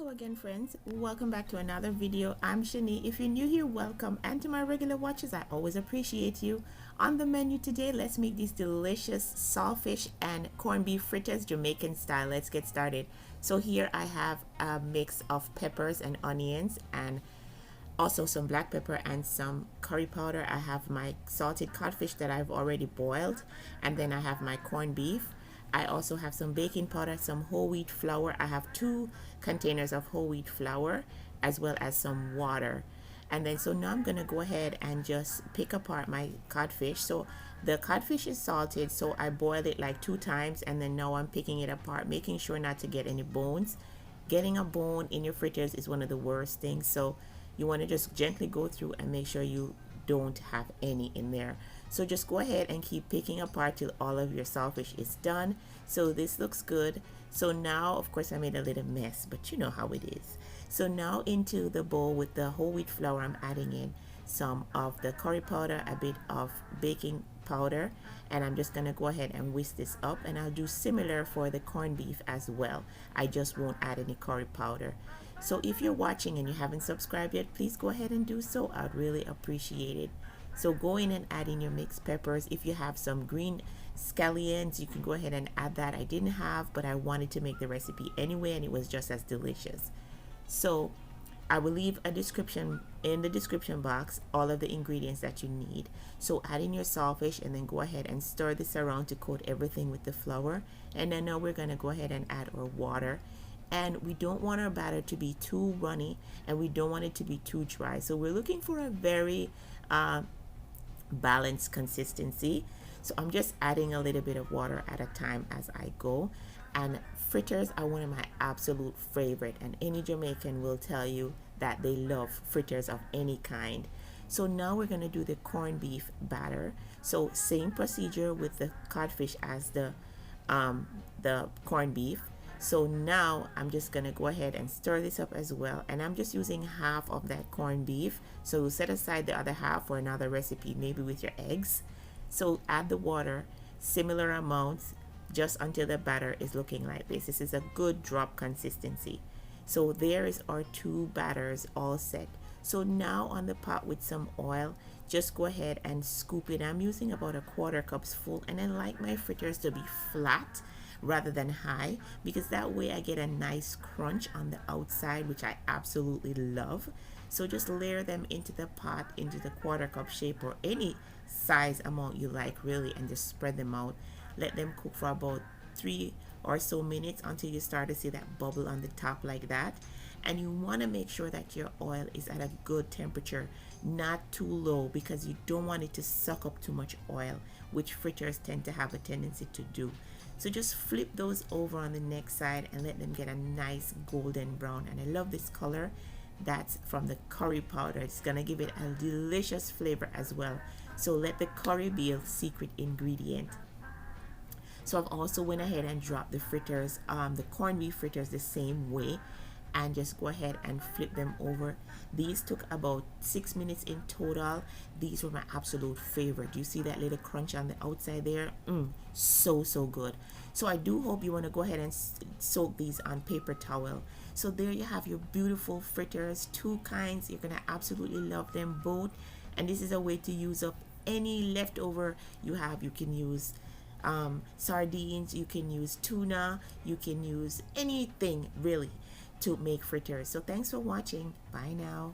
Hello again, friends. Welcome back to another video. I'm Shani. If you're new here, welcome, and to my regular watchers, I always appreciate you. On the menu today, let's make these delicious saltfish and corned beef fritters, Jamaican style. Let's get started. So here I have a mix of peppers and onions, and also some black pepper and some curry powder. I have my salted codfish that I've already boiled, and then I have my corned beef. I also have some baking powder, some whole wheat flour. I have 2 containers of whole wheat flour, as well as some water. And then so now I'm gonna go ahead and just pick apart my codfish. So the codfish is salted, so I boiled it like 2 times, and then now I'm picking it apart, making sure not to get any bones. Getting a bone in your fritters is one of the worst things, so you want to just gently go through and make sure you don't have any in there. So just go ahead and keep picking apart till all of your saltfish is done. So this looks good. So now, of course, I made a little mess, but you know how it is. So now into the bowl with the whole wheat flour, I'm adding in some of the curry powder, a bit of baking powder, and I'm just gonna go ahead and whisk this up, and I'll do similar for the corned beef as well. I just won't add any curry powder. So if you're watching and you haven't subscribed yet, please go ahead and do so. I'd really appreciate it. So go in and add in your mixed peppers. If you have some green scallions, you can go ahead and add that. I didn't have, but I wanted to make the recipe anyway, and it was just as delicious. So I will leave a description in the description box, all of the ingredients that you need. So add in your saltfish and then go ahead and stir this around to coat everything with the flour. And then now we're gonna go ahead and add our water. And we don't want our batter to be too runny, and we don't want it to be too dry. So we're looking for a very balanced consistency. So I'm just adding a little bit of water at a time as I go. And fritters are one of my absolute favorite, and any Jamaican will tell you that they love fritters of any kind. So now we're going to do the corned beef batter. So same procedure with the codfish as the corned beef. So now I'm just gonna go ahead and stir this up as well, and I'm just using half of that corned beef. So set aside the other half for another recipe, maybe with your eggs. So add the water, similar amounts, just until the batter is looking like this. This is a good drop consistency. So there is our 2 batters all set. So now on the pot with some oil, just go ahead and scoop it. I'm using about a 1/4 cups full, and I like my fritters to be flat rather than high, because that way I get a nice crunch on the outside, which I absolutely love. So just layer them into the pot, into the 1/4 cup shape or any size amount you like really, and just spread them out. Let them cook for about 3 or so minutes until you start to see that bubble on the top like that. And you want to make sure that your oil is at a good temperature, not too low, because you don't want it to suck up too much oil, which fritters tend to have a tendency to do. So just flip those over on the next side and let them get a nice golden brown. And I love this color. That's from the curry powder. It's gonna give it a delicious flavor as well. So let the curry be a secret ingredient. So I've also went ahead and dropped the fritters, the corned beef fritters, the same way, and just go ahead and flip them over. These took about 6 minutes in total. These were my absolute favorite. You see that little crunch on the outside there? So good. So I do hope you want to go ahead and soak these on paper towel. So there you have your beautiful fritters, 2 kinds. You're gonna absolutely love them both, and this is a way to use up any leftover you have. You can use sardines, you can use tuna, you can use anything really to make fritters. So thanks for watching. Bye now.